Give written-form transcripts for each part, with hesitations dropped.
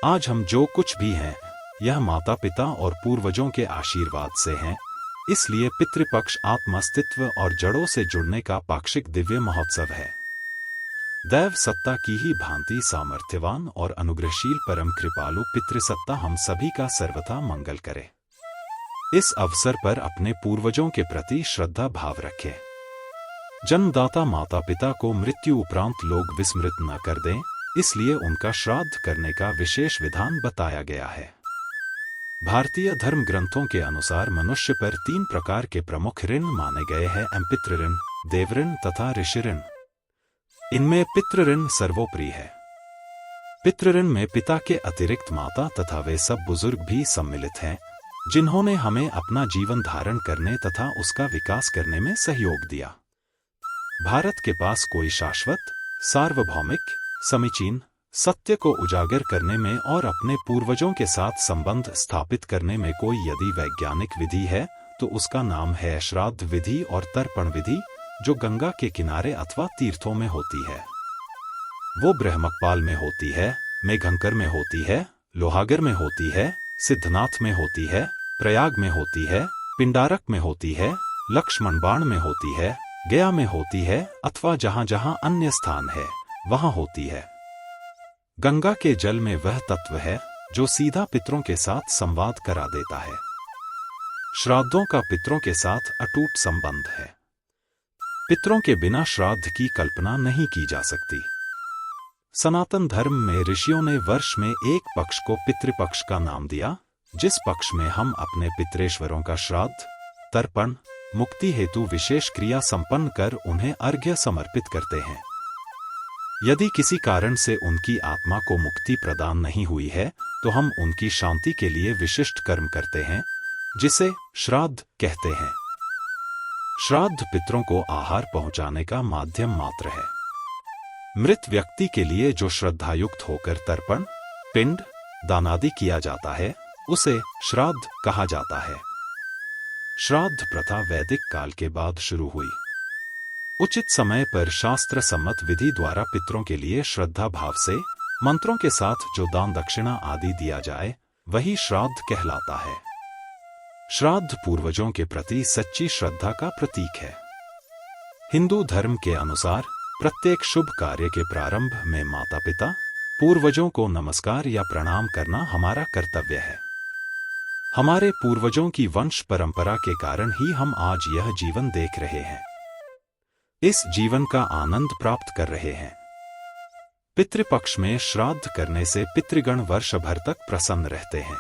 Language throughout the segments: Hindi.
आज हम जो कुछ भी हैं, यह माता पिता और पूर्वजों के आशीर्वाद से हैं। इसलिए पितृपक्ष आत्मास्तित्व और जड़ों से जुड़ने का पाक्षिक दिव्य महोत्सव है। दैव सत्ता की ही भांति सामर्थ्यवान और अनुग्रहशील परम कृपालु पितृसत्ता हम सभी का सर्वथा मंगल करे। इस अवसर पर अपने पूर्वजों के प्रति श्रद्धा भाव रखें। जन्मदाता माता पिता को मृत्यु उपरांत लोग विस्मृत न कर दें, इसलिए उनका श्राद्ध करने का विशेष विधान बताया गया है। भारतीय धर्म ग्रंथों के अनुसार मनुष्य पर 3 प्रकार के प्रमुख ऋण माने गए हैं: पितृऋण, देवऋण तथा ऋषि ऋण। इनमें पितृऋण सर्वोपरि है। पितृऋण में पिता के अतिरिक्त माता तथा वे सब बुजुर्ग भी सम्मिलित हैं, जिन्होंने हमें अपना जीवन धारण करने तथा उसका विकास करने में सहयोग दिया। भारत के पास कोई शाश्वत, सार्वभौमिक, समीचीन सत्य को उजागर करने में और अपने पूर्वजों के साथ संबंध स्थापित करने में कोई यदि वैज्ञानिक विधि है तो उसका नाम है श्राद्ध विधि और तर्पण विधि, जो गंगा के किनारे अथवा तीर्थों में होती है। वो ब्रह्मकपाल में होती है, मेघंकर में होती है, लोहागर में होती है, सिद्धनाथ में होती है, प्रयाग में होती है, पिंडारक में होती है, लक्ष्मणबाण में होती है, गया में होती है अथवा जहां जहां अन्य स्थान है वहां होती है। गंगा के जल में वह तत्व है जो सीधा पितरों के साथ संवाद करा देता है। श्राद्धों का पितरों के साथ अटूट संबंध है। पितरों के बिना श्राद्ध की कल्पना नहीं की जा सकती। सनातन धर्म में ऋषियों ने वर्ष में एक पक्ष को पितृपक्ष का नाम दिया, जिस पक्ष में हम अपने पितरेश्वरों का श्राद्ध, तर्पण, मुक्ति हेतु विशेष क्रिया संपन्न कर उन्हें अर्घ्य समर्पित करते हैं। यदि किसी कारण से उनकी आत्मा को मुक्ति प्रदान नहीं हुई है तो हम उनकी शांति के लिए विशिष्ट कर्म करते हैं, जिसे श्राद्ध कहते हैं। श्राद्ध पितरों को आहार पहुंचाने का माध्यम मात्र है। मृत व्यक्ति के लिए जो श्रद्धायुक्त होकर तर्पण, पिंड, दानादि किया जाता है, उसे श्राद्ध कहा जाता है। श्राद्ध प्रथा वैदिक काल के बाद शुरू हुई। उचित समय पर शास्त्र सम्मत विधि द्वारा पितरों के लिए श्रद्धा भाव से मंत्रों के साथ जो दान दक्षिणा आदि दिया जाए, वही श्राद्ध कहलाता है। श्राद्ध पूर्वजों के प्रति सच्ची श्रद्धा का प्रतीक है। हिंदू धर्म के अनुसार प्रत्येक शुभ कार्य के प्रारंभ में माता पिता, पूर्वजों को नमस्कार या प्रणाम करना हमारा कर्तव्य है। हमारे पूर्वजों की वंश परंपरा के कारण ही हम आज यह जीवन देख रहे हैं, इस जीवन का आनंद प्राप्त कर रहे हैं। पितृपक्ष में श्राद्ध करने से पितृगण वर्ष भर तक प्रसन्न रहते हैं।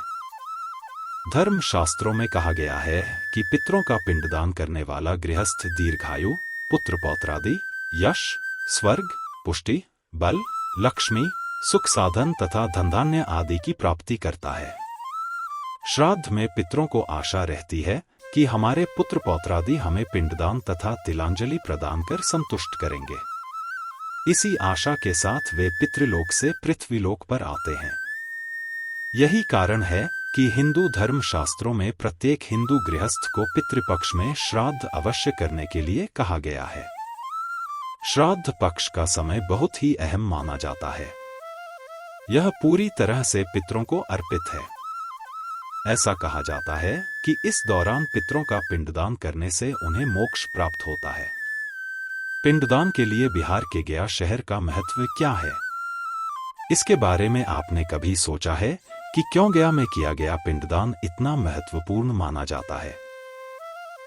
धर्म शास्त्रों में कहा गया है कि पितरों का पिंडदान करने वाला गृहस्थ दीर्घायु, पुत्र पौत्रादि, यश, स्वर्ग, पुष्टि, बल, लक्ष्मी, सुख साधन तथा धनधान्य आदि की प्राप्ति करता है। श्राद्ध में पितरों को आशा रहती है कि हमारे पुत्र पौत्रादि हमें पिंडदान तथा तिलांजलि प्रदान कर संतुष्ट करेंगे। इसी आशा के साथ वे पितृलोक से पृथ्वीलोक पर आते हैं। यही कारण है कि हिंदू धर्म शास्त्रों में प्रत्येक हिंदू गृहस्थ को पितृपक्ष में श्राद्ध अवश्य करने के लिए कहा गया है। श्राद्ध पक्ष का समय बहुत ही अहम माना जाता है। यह पूरी तरह से पितरों को अर्पित है। ऐसा कहा जाता है कि इस दौरान पितरों का पिंडदान करने से उन्हें मोक्ष प्राप्त होता है। पिंडदान के लिए बिहार के गया शहर का महत्व क्या है? इसके बारे में आपने कभी सोचा है कि क्यों गया में किया गया पिंडदान इतना महत्वपूर्ण माना जाता है?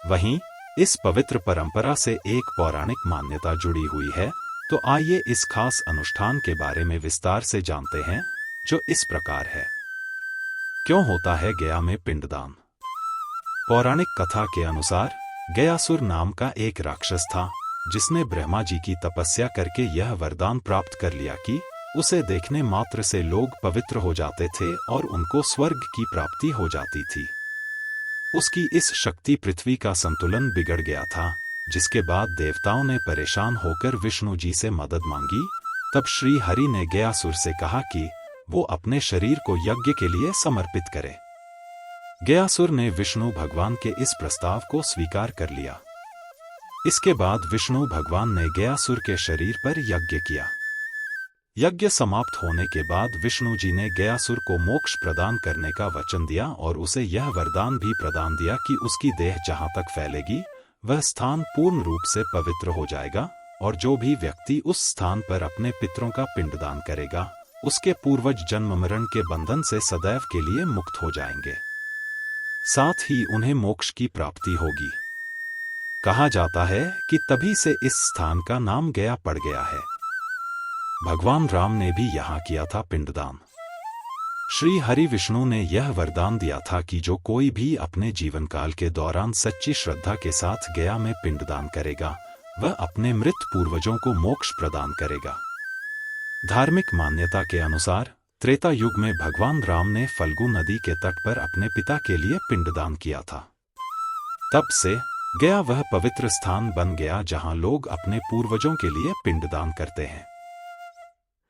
वहीं इस पवित्र परंपरा से एक पौराणिक मान्यता जुड़ी हुई है, तो आइए इस खास अनुष्ठान के बारे में विस्तार से जानते हैं, जो इस प्रकार है। क्यों होता है गया में पिंडदान? पौराणिक कथा के अनुसार गयासुर नाम का एक राक्षस था, जिसने ब्रह्मा जी की तपस्या करके यह वरदान प्राप्त कर लिया कि उसे देखने मात्र से लोग पवित्र हो जाते थे और उनको स्वर्ग की प्राप्ति हो जाती थी। उसकी इस शक्ति पृथ्वी का संतुलन बिगड़ गया था, जिसके बाद देवताओं ने परेशान होकर विष्णु जी से मदद मांगी। तब श्री हरि ने गयासुर से कहा कि वो अपने शरीर को यज्ञ के लिए समर्पित करे। गयासुर ने विष्णु भगवान के इस प्रस्ताव को स्वीकार कर लिया। इसके बाद विष्णु भगवान ने गयासुर के शरीर पर यज्ञ किया। यज्ञ समाप्त होने के बाद विष्णु जी ने गयासुर को मोक्ष प्रदान करने का वचन दिया और उसे यह वरदान भी प्रदान दिया कि उसकी देह जहां तक फैलेगी वह स्थान पूर्ण रूप से पवित्र हो जाएगा और जो भी व्यक्ति उस स्थान पर अपने पितरों का पिंडदान करेगा उसके पूर्वज जन्म मरण के बंधन से सदैव के लिए मुक्त हो जाएंगे, साथ ही उन्हें मोक्ष की प्राप्ति होगी। कहा जाता है कि तभी से इस स्थान का नाम गया पड़ गया है। भगवान राम ने भी यहाँ किया था पिंडदान। श्री हरि विष्णु ने यह वरदान दिया था कि जो कोई भी अपने जीवन काल के दौरान सच्ची श्रद्धा के साथ गया में पिंडदान करेगा वह अपने मृत पूर्वजों को मोक्ष प्रदान करेगा। धार्मिक मान्यता के अनुसार त्रेता युग में भगवान राम ने फल्गु नदी के तट पर अपने पिता के लिए पिंडदान किया था। तब से गया वह पवित्र स्थान बन गया जहां लोग अपने पूर्वजों के लिए पिंडदान करते हैं।